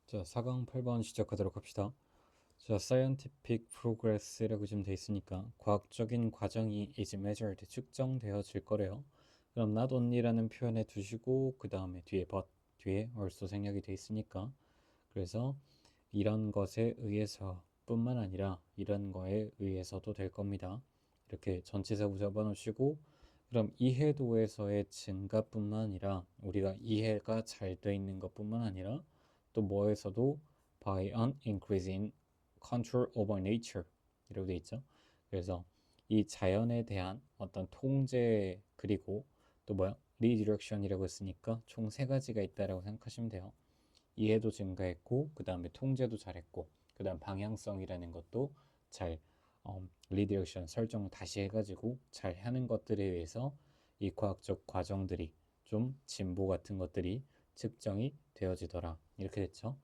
자, 4강 8번 시작하도록 합시다. 자, scientific progress라고 지금 돼 있으니까 과학적인 과정이 is measured, 측정되어질 거래요. 그럼 not only라는 표현에 두시고 그 다음에 뒤에 but, 뒤에 also 생략이 돼 있으니까 그래서 이런 것에 의해서 뿐만 아니라 이런 거에 의해서도 될 겁니다. 이렇게 전치사구 잡아놓으시고 그럼 이해도에서의 증가뿐만 아니라 우리가 이해가 잘 돼 있는 것뿐만 아니라 또 뭐에서도 by an increase in control over nature 이라고 돼 있죠. 그래서 이 자연에 대한 어떤 통제 그리고 또 뭐야 redirection이라고 했으니까 총 세 가지가 있다라고 생각하시면 돼요. 이해도 증가했고 그 다음에 통제도 잘했고 그 다음 방향성이라는 것도 잘 리디렉션 설정을 다시 해가지고 잘 하는 것들에 의해서 이 과학적 과정들이 좀 진보 같은 것들이 측정이 되어지더라 이렇게 됐죠.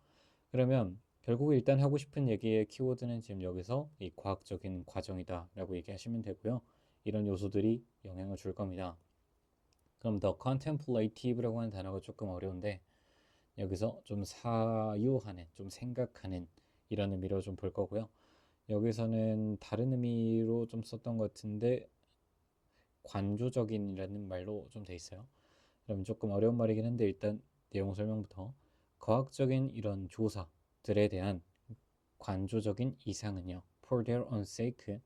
그러면 결국 일단 하고 싶은 얘기의 키워드는 지금 여기서 이 과학적인 과정이다 라고 얘기하시면 되고요. 이런 요소들이 영향을 줄 겁니다. 그럼 the contemplative라고 하는 단어가 조금 어려운데 여기서 좀 사유하는, 좀 생각하는 이런 의미로 좀 볼 거고요. 여기서는 다른 의미로 좀 썼던 것 같은데 관조적인이라는 말로 좀 돼 있어요. 그럼 조금 어려운 말이긴 한데 일단 내용 설명부터 과학적인 이런 조사들에 대한 관조적인 이상은요. For their own sake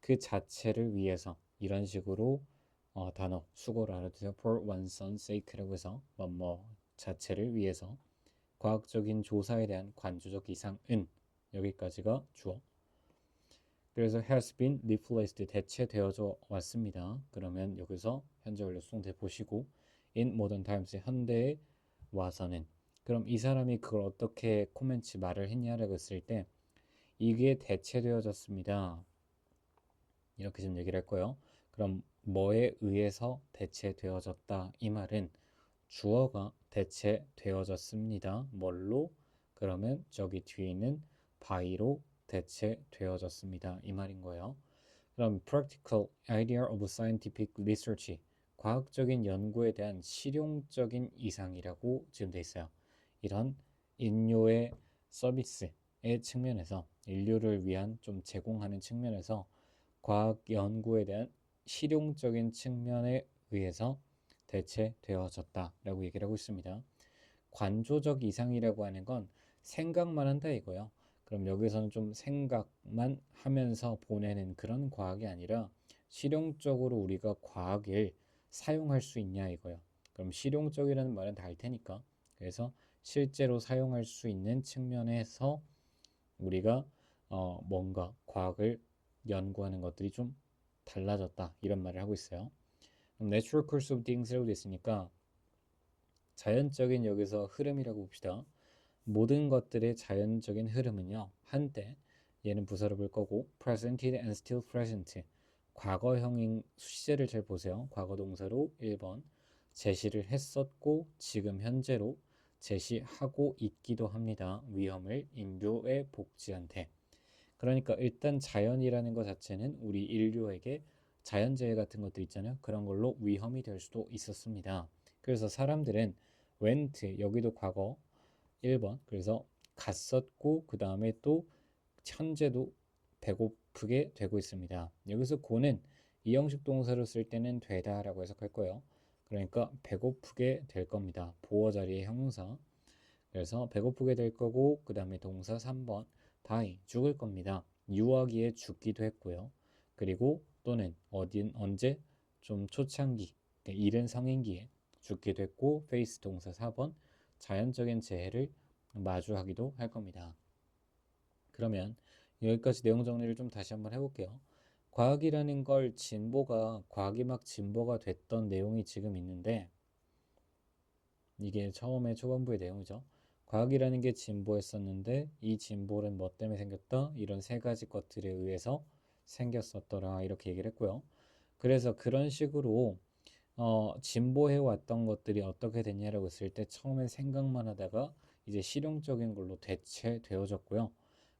그 자체를 위해서 이런 식으로 단어 수고를 알아두세요. For one's own sake라고 해서 뭐 자체를 위해서 과학적인 조사에 대한 관조적 이상은 여기까지가 주어. 그래서 has been replaced 대체되어져 왔습니다. 그러면 여기서 현재 완료 수동태 보시고 in modern times 현대에 와서는 그럼 이 사람이 그걸 어떻게 코멘트 말을 했냐라고 했을 때 이게 대체되어졌습니다. 이렇게 지금 얘기를 할 거예요. 그럼 뭐에 의해서 대체되어졌다 이 말은 주어가 대체되어졌습니다. 뭘로? 그러면 저기 뒤에 있는 by로 대체되어졌습니다. 이 말인 거예요. 그럼 practical idea of scientific research 과학적인 연구에 대한 실용적인 이상이라고 지금 돼 있어요. 이런 인류의 서비스의 측면에서 인류를 위한 좀 제공하는 측면에서 과학 연구에 대한 실용적인 측면에 의해서 대체되어졌다라고 얘기를 하고 있습니다. 관조적 이상이라고 하는 건 생각만 한다 이거예요. 그럼 여기서는 좀 생각만 하면서 보내는 그런 과학이 아니라 실용적으로 우리가 과학을 사용할 수 있냐 이거예요. 그럼 실용적이라는 말은 다 알 테니까. 그래서 실제로 사용할 수 있는 측면에서 우리가 뭔가 과학을 연구하는 것들이 좀 달라졌다 이런 말을 하고 있어요. 그럼 natural course of things라고 됐으니까 자연적인 여기서 흐름이라고 봅시다. 모든 것들의 자연적인 흐름은요. 한때 얘는 부사로 볼 거고 presented and still present 과거형인 시제를 잘 보세요. 과거 동사로 1번 제시를 했었고 지금 현재로 제시하고 있기도 합니다. 위험을 인류의 복지한테. 그러니까 일단 자연이라는 것 자체는 우리 인류에게 자연재해 같은 것들 있잖아요. 그런 걸로 위험이 될 수도 있었습니다. 그래서 사람들은 went 여기도 과거 1번 그래서 갔었고 그 다음에 또 현재도 배고프게 되고 있습니다. 여기서 고는 이형식 동사로 쓸 때는 되다라고 해석할 거예요. 그러니까 배고프게 될 겁니다. 보어 자리의 형용사. 그래서 배고프게 될 거고 그 다음에 동사 3번 die 죽을 겁니다. 유아기에 죽기도 했고요. 그리고 또는 어딘 언제 좀 초창기 이른 성인기에 죽기도 했고 face 동사 4번 자연적인 재해를 마주하기도 할 겁니다. 그러면 여기까지 내용 정리를 좀 다시 한번 해볼게요. 과학이라는 걸 과학이 막 진보가 됐던 내용이 지금 있는데 이게 처음에 초반부의 내용이죠. 과학이라는 게 진보했었는데 이 진보는 뭐 때문에 생겼다? 이런 세 가지 것들에 의해서 생겼었더라 이렇게 얘기를 했고요. 그래서 그런 식으로 진보해 왔던 것들이 어떻게 됐냐라고 했을 때 처음엔 생각만 하다가 이제 실용적인 걸로 대체되어졌고요.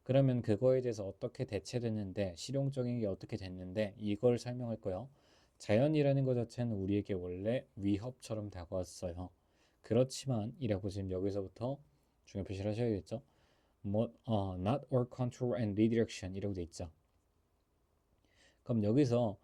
그러면 그거에 대해서 어떻게 대체됐는데 실용적인 게 어떻게 됐는데 이걸 설명할 거예요. 자연이라는 것 자체는 우리에게 원래 위협처럼 다가왔어요. 그렇지만 이라고 지금 여기서부터 중요 표시를 하셔야겠죠. 뭐, not or control and redirection 이라고 돼 있죠. 그럼 여기서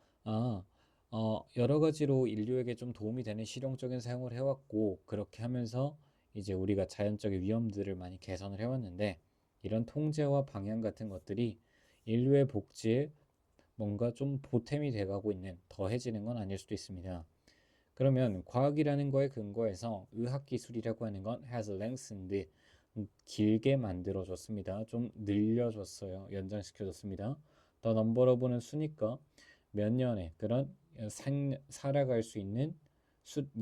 여러 가지로 인류에게 좀 도움이 되는 실용적인 사용을 해왔고, 그렇게 하면서 이제 우리가 자연적인 위험들을 많이 개선을 해왔는데, 이런 통제와 방향 같은 것들이 인류의 복지에 뭔가 좀 보탬이 돼가고 있는, 더해지는 건 아닐 수도 있습니다. 그러면 과학이라는 거에 근거해서 의학기술이라고 하는 건 has lengthened, 길게 만들어졌습니다. 좀 늘려줬어요. 연장시켜줬습니다. 더 넘버러브는 수니까 몇 년에 그런 살아갈 수 있는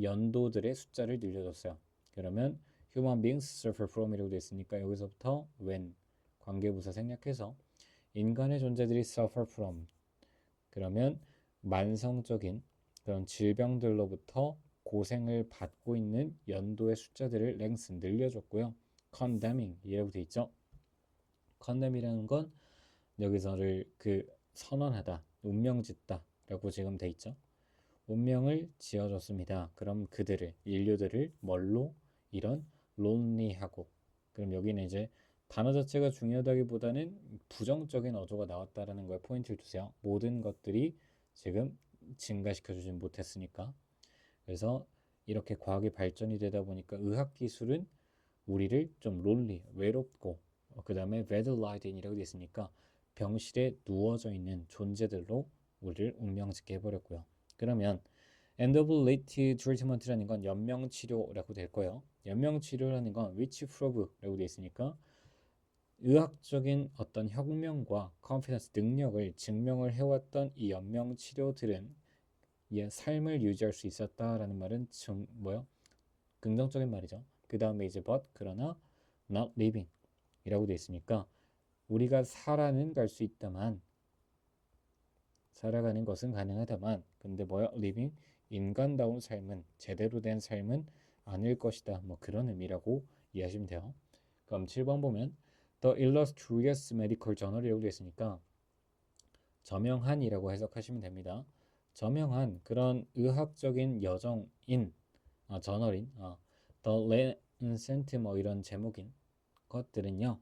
연도들의 숫자를 늘려줬어요. 그러면 human beings suffer from이라고 되어 있으니까 여기서부터 when 관계부사 생략해서 인간의 존재들이 suffer from, 그러면 만성적인 그런 질병들로부터 고생을 받고 있는 연도의 숫자들을 length 늘려줬고요. condemning 이라고 돼 있죠. condemn이라는 건 여기서를 선언하다, 운명짓다 라고 지금 돼 있죠. 운명을 지어줬습니다. 그럼 그들을, 인류들을 뭘로? 이런 lonely하고, 그럼 여기는 이제 단어 자체가 중요하다기보다는 부정적인 어조가 나왔다라는 거에 포인트를 두세요. 모든 것들이 지금 증가시켜주진 못했으니까. 그래서 이렇게 과학이 발전이 되다 보니까 의학 기술은 우리를 좀 론리, 외롭고, 그 다음에 베들라이든이라고 되어 있으니까 병실에 누워져 있는 존재들로 우리를 운명짓게 해버렸고요. 그러면 end of late treatment라는 건 연명치료라고 될 거예요. 연명치료라는 건 which prove라고 되어 있으니까 의학적인 어떤 혁명과 confidence, 능력을 증명을 해왔던 이 연명치료들은 삶을 유지할 수 있었다라는 말은 긍정적인 말이죠. 그 다음에 이제 but, 그러나 not living 이라고 되어 있으니까 우리가 살아는 갈 수 있다만, 살아가는 것은 가능하다만, 근데 living, 인간다운 삶은, 제대로 된 삶은 아닐 것이다. 뭐 그런 의미라고 이해하시면 돼요. 그럼 7번 보면 The Illustrious Medical Journal이라고 되어 있으니까 저명한이라고 해석하시면 됩니다. 저명한 그런 의학적인 여정인, 저널인, The Lancet 뭐 이런 제목인 것들은요.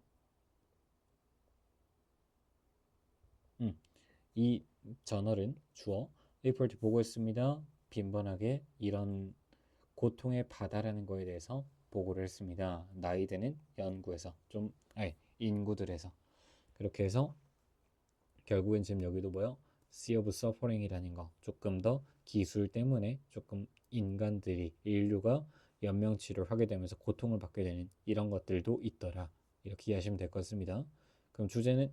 이 저널은 주어 리포트 보고했습니다. 빈번하게 이런 고통의 바다라는 거에 대해서 보고를 했습니다. 나이 드는 연구에서 인구들에서. 그렇게 해서 결국엔 지금 여기도 Sea of Suffering이라는 거, 조금 더 기술 때문에 조금 인간들이, 인류가 연명치료를 하게 되면서 고통을 받게 되는 이런 것들도 있더라. 이렇게 이해하시면 될 것 같습니다. 그럼 주제는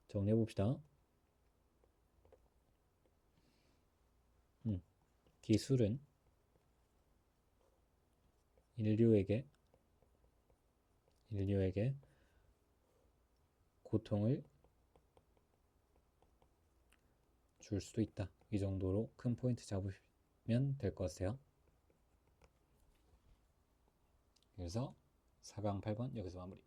정리해 봅시다. 기술은 인류에게 고통을 줄 수도 있다. 이 정도로 큰 포인트 잡으시면 될 것 같아요. 그래서 4강 8번 여기서 마무리.